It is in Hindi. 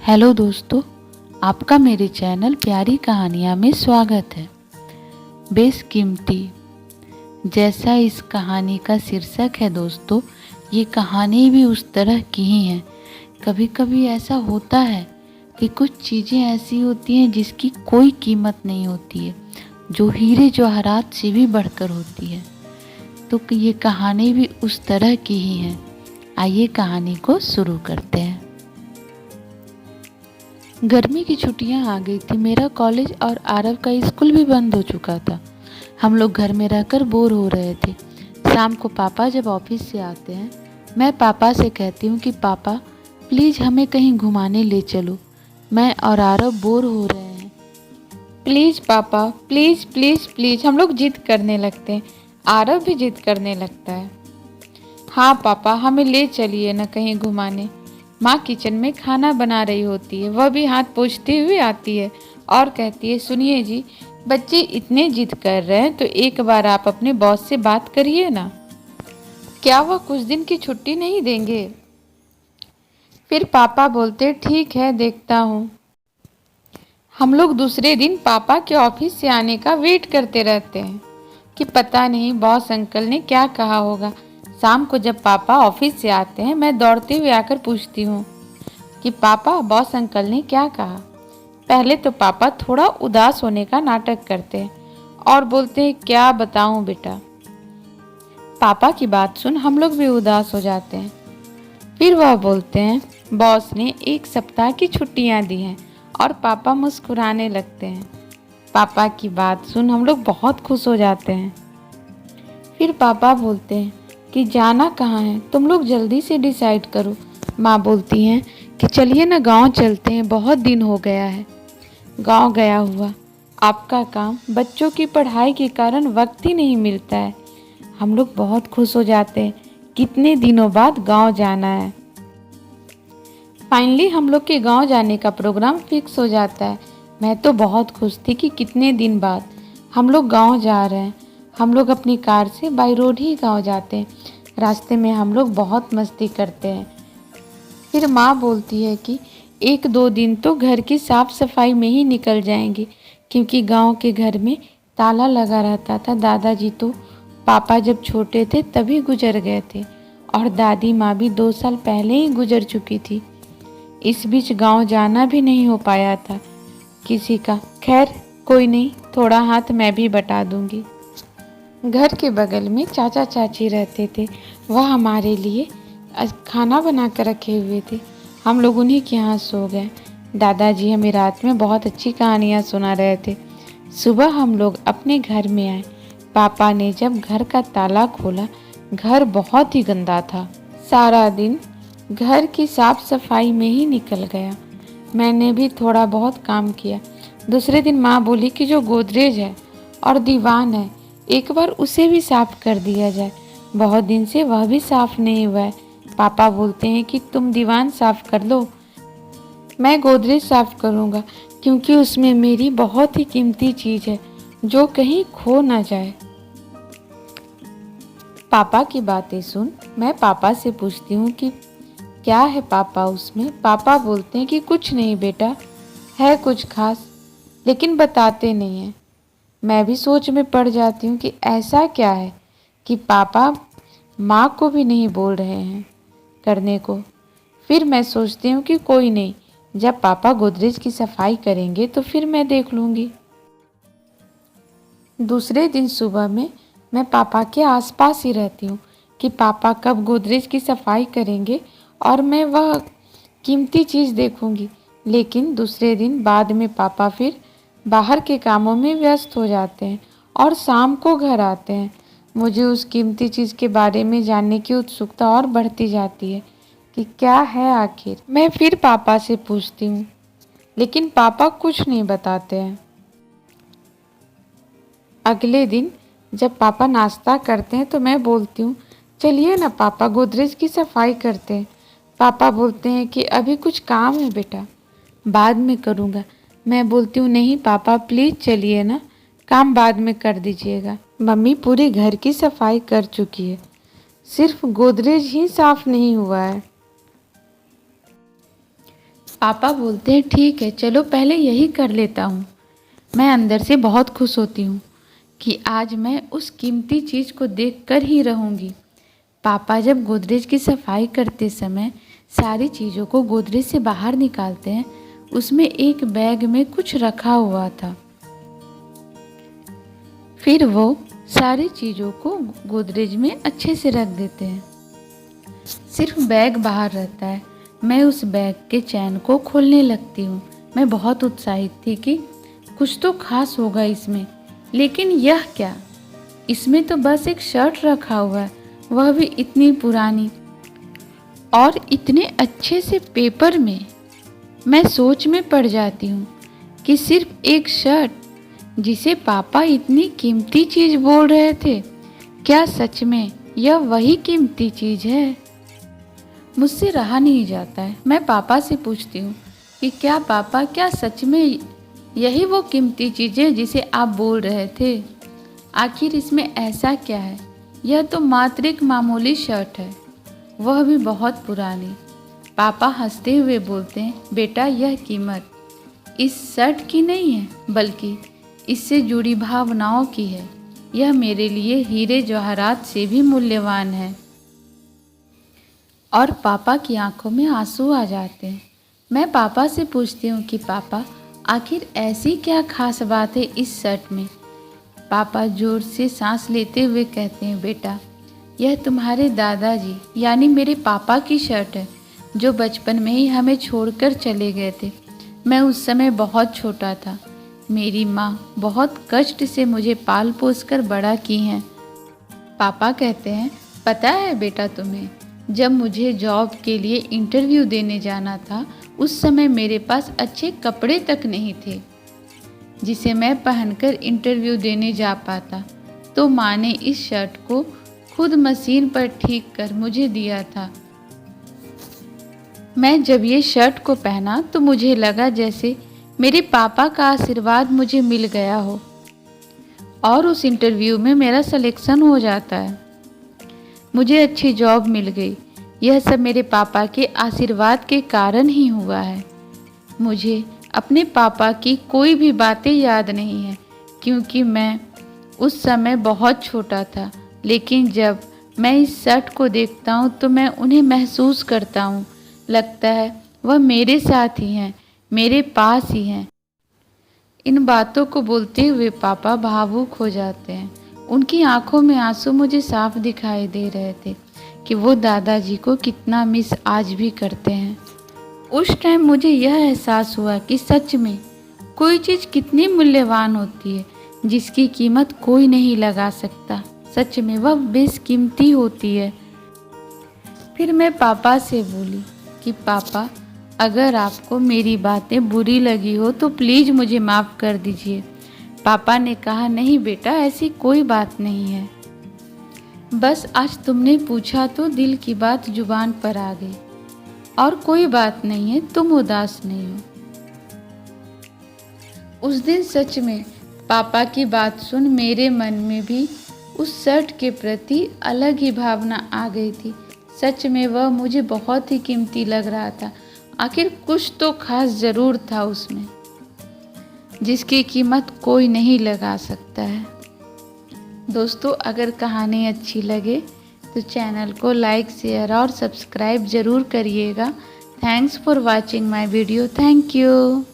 हेलो दोस्तों, आपका मेरे चैनल प्यारी कहानियाँ में स्वागत है। बेशकीमती, जैसा इस कहानी का शीर्षक है दोस्तों, ये कहानी भी उस तरह की ही है। कभी कभी ऐसा होता है कि कुछ चीज़ें ऐसी होती हैं जिसकी कोई कीमत नहीं होती है, जो हीरे जवाहरात से भी बढ़कर होती है। तो ये कहानी भी उस तरह की ही है। आइए कहानी को शुरू करते हैं। गर्मी की छुट्टियां आ गई थी। मेरा कॉलेज और आरव का स्कूल भी बंद हो चुका था। हम लोग घर में रहकर बोर हो रहे थे। शाम को पापा जब ऑफिस से आते हैं, मैं पापा से कहती हूँ कि पापा प्लीज़ हमें कहीं घुमाने ले चलो, मैं और आरव बोर हो रहे हैं। प्लीज़ पापा, प्लीज़ प्लीज़ प्लीज़। हम लोग जिद करने लगते हैं। आरव भी जिद करने लगता है। हाँ पापा, हमें ले चलिए ना कहीं घुमाने। माँ किचन में खाना बना रही होती है। वह भी हाथ पोंछते हुए आती है और कहती है, सुनिए जी, बच्चे इतने जिद कर रहे हैं तो एक बार आप अपने बॉस से बात करिए ना। क्या वह कुछ दिन की छुट्टी नहीं देंगे? फिर पापा बोलते, ठीक है, देखता हूँ। हम लोग दूसरे दिन पापा के ऑफिस से आने का वेट करते रहते हैं कि पता नहीं बॉस अंकल ने क्या कहा होगा। शाम को जब पापा ऑफिस से आते हैं, मैं दौड़ते हुए आकर पूछती हूँ कि पापा, बॉस अंकल ने क्या कहा। पहले तो पापा थोड़ा उदास होने का नाटक करते हैं और बोलते हैं, क्या बताऊँ बेटा। पापा की बात सुन हम लोग भी उदास हो जाते हैं। फिर वह बोलते हैं, बॉस ने 1 सप्ताह की छुट्टियां दी हैं, और पापा मुस्कुराने लगते हैं। पापा की बात सुन हम लोग बहुत खुश हो जाते हैं। फिर पापा बोलते हैं कि जाना कहाँ है, तुम लोग जल्दी से डिसाइड करो। माँ बोलती हैं कि चलिए ना गांव चलते हैं, बहुत दिन हो गया है गांव गया हुआ। आपका काम, बच्चों की पढ़ाई के कारण वक्त ही नहीं मिलता है। हम लोग बहुत खुश हो जाते हैं, कितने दिनों बाद गांव जाना है। फाइनली हम लोग के गांव जाने का प्रोग्राम फिक्स हो जाता है। मैं तो बहुत खुश थी कि कितने दिन बाद हम लोग गांव जा रहे हैं। हम लोग अपनी कार से बाई रोड ही गांव जाते हैं। रास्ते में हम लोग बहुत मस्ती करते हैं। फिर माँ बोलती है कि 1-2 दिन तो घर की साफ सफाई में ही निकल जाएंगे, क्योंकि गांव के घर में ताला लगा रहता था। दादाजी तो पापा जब छोटे थे तभी गुजर गए थे, और दादी माँ भी 2 साल पहले ही गुजर चुकी थी। इस बीच गांव जाना भी नहीं हो पाया था किसी का। खैर कोई नहीं, थोड़ा हाथ मैं भी बटा दूंगी। घर के बगल में चाचा चाची रहते थे। वह हमारे लिए खाना बना कर रखे हुए थे। हम लोग उन्हीं के यहाँ सो गए। दादाजी हमें रात में बहुत अच्छी कहानियाँ सुना रहे थे। सुबह हम लोग अपने घर में आए। पापा ने जब घर का ताला खोला, घर बहुत ही गंदा था। सारा दिन घर की साफ सफाई में ही निकल गया। मैंने भी थोड़ा बहुत काम किया। दूसरे दिन माँ बोली कि जो गोदरेज है और दीवान है, एक बार उसे भी साफ कर दिया जाए। बहुत दिन से वह भी साफ नहीं हुआ है। पापा बोलते हैं कि तुम दीवान साफ कर लो, मैं गोदरेज साफ करूँगा, क्योंकि उसमें मेरी बहुत ही कीमती चीज़ है जो कहीं खो ना जाए। पापा की बातें सुन मैं पापा से पूछती हूँ कि क्या है पापा उसमें। पापा बोलते हैं कि कुछ नहीं बेटा, है कुछ खास, लेकिन बताते नहीं हैं। मैं भी सोच में पड़ जाती हूँ कि ऐसा क्या है कि पापा माँ को भी नहीं बोल रहे हैं करने को। फिर मैं सोचती हूँ कि कोई नहीं, जब पापा गोदरेज की सफाई करेंगे तो फिर मैं देख लूँगी। दूसरे दिन सुबह में मैं पापा के आसपास ही रहती हूँ कि पापा कब गोदरेज की सफाई करेंगे और मैं वह कीमती चीज़ देखूँगी। लेकिन दूसरे दिन बाद में पापा फिर बाहर के कामों में व्यस्त हो जाते हैं और शाम को घर आते हैं। मुझे उस कीमती चीज़ के बारे में जानने की उत्सुकता और बढ़ती जाती है कि क्या है आखिर। मैं फिर पापा से पूछती हूँ, लेकिन पापा कुछ नहीं बताते हैं। अगले दिन जब पापा नाश्ता करते हैं तो मैं बोलती हूँ, चलिए ना पापा गोदरेज की सफाई करते हैं। पापा बोलते हैं कि अभी कुछ काम है बेटा, बाद में करूँगा। मैं बोलती हूँ, नहीं पापा प्लीज़ चलिए ना, काम बाद में कर दीजिएगा। मम्मी पूरे घर की सफाई कर चुकी है, सिर्फ गोदरेज ही साफ नहीं हुआ है। पापा बोलते हैं ठीक है चलो पहले यही कर लेता हूँ। मैं अंदर से बहुत खुश होती हूँ कि आज मैं उस कीमती चीज़ को देखकर ही रहूँगी। पापा जब गोदरेज की सफाई करते समय सारी चीज़ों को गोदरेज से बाहर निकालते हैं, उसमें एक बैग में कुछ रखा हुआ था। फिर वो सारी चीज़ों को गोदरेज में अच्छे से रख देते हैं। सिर्फ बैग बाहर रहता है। मैं उस बैग के चैन को खोलने लगती हूँ। मैं बहुत उत्साहित थी कि कुछ तो खास होगा इसमें, लेकिन यह क्या? इसमें तो बस एक शर्ट रखा हुआ है, वह भी इतनी पुरानी और इतने अच्छे से पेपर में। मैं सोच में पड़ जाती हूँ कि सिर्फ एक शर्ट, जिसे पापा इतनी कीमती चीज़ बोल रहे थे, क्या सच में यह वही कीमती चीज़ है? मुझसे रहा नहीं जाता है। मैं पापा से पूछती हूँ कि क्या पापा, क्या सच में यही वो कीमती चीज़ है जिसे आप बोल रहे थे? आखिर इसमें ऐसा क्या है? यह तो मात्र एक मामूली शर्ट है, वह भी बहुत पुरानी। पापा हंसते हुए बोलते हैं, बेटा यह कीमत इस शर्ट की नहीं है, बल्कि इससे जुड़ी भावनाओं की है। यह मेरे लिए हीरे जवाहरात से भी मूल्यवान है। और पापा की आंखों में आंसू आ जाते हैं। मैं पापा से पूछती हूँ कि पापा आखिर ऐसी क्या खास बात है इस शर्ट में? पापा जोर से सांस लेते हुए कहते हैं, बेटा यह तुम्हारे दादाजी यानी मेरे पापा की शर्ट है, जो बचपन में ही हमें छोड़कर चले गए थे। मैं उस समय बहुत छोटा था। मेरी माँ बहुत कष्ट से मुझे पाल पोस कर बड़ा की हैं। पापा कहते हैं, पता है बेटा तुम्हें, जब मुझे जॉब के लिए इंटरव्यू देने जाना था, उस समय मेरे पास अच्छे कपड़े तक नहीं थे जिसे मैं पहनकर इंटरव्यू देने जा पाता। तो माँ ने इस शर्ट को खुद मशीन पर ठीक कर मुझे दिया था। मैं जब ये शर्ट को पहना तो मुझे लगा जैसे मेरे पापा का आशीर्वाद मुझे मिल गया हो और उस इंटरव्यू में मेरा सिलेक्शन हो जाता है। मुझे अच्छी जॉब मिल गई। यह सब मेरे पापा के आशीर्वाद के कारण ही हुआ है। मुझे अपने पापा की कोई भी बातें याद नहीं है, क्योंकि मैं उस समय बहुत छोटा था। लेकिन जब मैं इस शर्ट को देखता हूँ तो मैं उन्हें महसूस करता हूँ। लगता है वह मेरे साथ ही हैं, मेरे पास ही हैं। इन बातों को बोलते हुए पापा भावुक हो जाते हैं। उनकी आंखों में आंसू मुझे साफ दिखाई दे रहे थे कि वो दादाजी को कितना मिस आज भी करते हैं। उस टाइम मुझे यह एहसास हुआ कि सच में कोई चीज़ कितनी मूल्यवान होती है, जिसकी कीमत कोई नहीं लगा सकता। सच में वह बेशकीमती होती है। फिर मैं पापा से बोली कि पापा, अगर आपको मेरी बातें बुरी लगी हो तो प्लीज़ मुझे माफ़ कर दीजिए। पापा ने कहा, नहीं बेटा, ऐसी कोई बात नहीं है। बस आज तुमने पूछा तो दिल की बात जुबान पर आ गई। और कोई बात नहीं है, तुम उदास नहीं हो। उस दिन सच में पापा की बात सुन मेरे मन में भी उस शर्ट के प्रति अलग ही भावना आ गई थी। सच में वह मुझे बहुत ही कीमती लग रहा था। आखिर कुछ तो खास ज़रूर था उसमें, जिसकी कीमत कोई नहीं लगा सकता है। दोस्तों, अगर कहानी अच्छी लगे तो चैनल को लाइक, शेयर और सब्सक्राइब ज़रूर करिएगा। Thanks for watching my video. Thank you.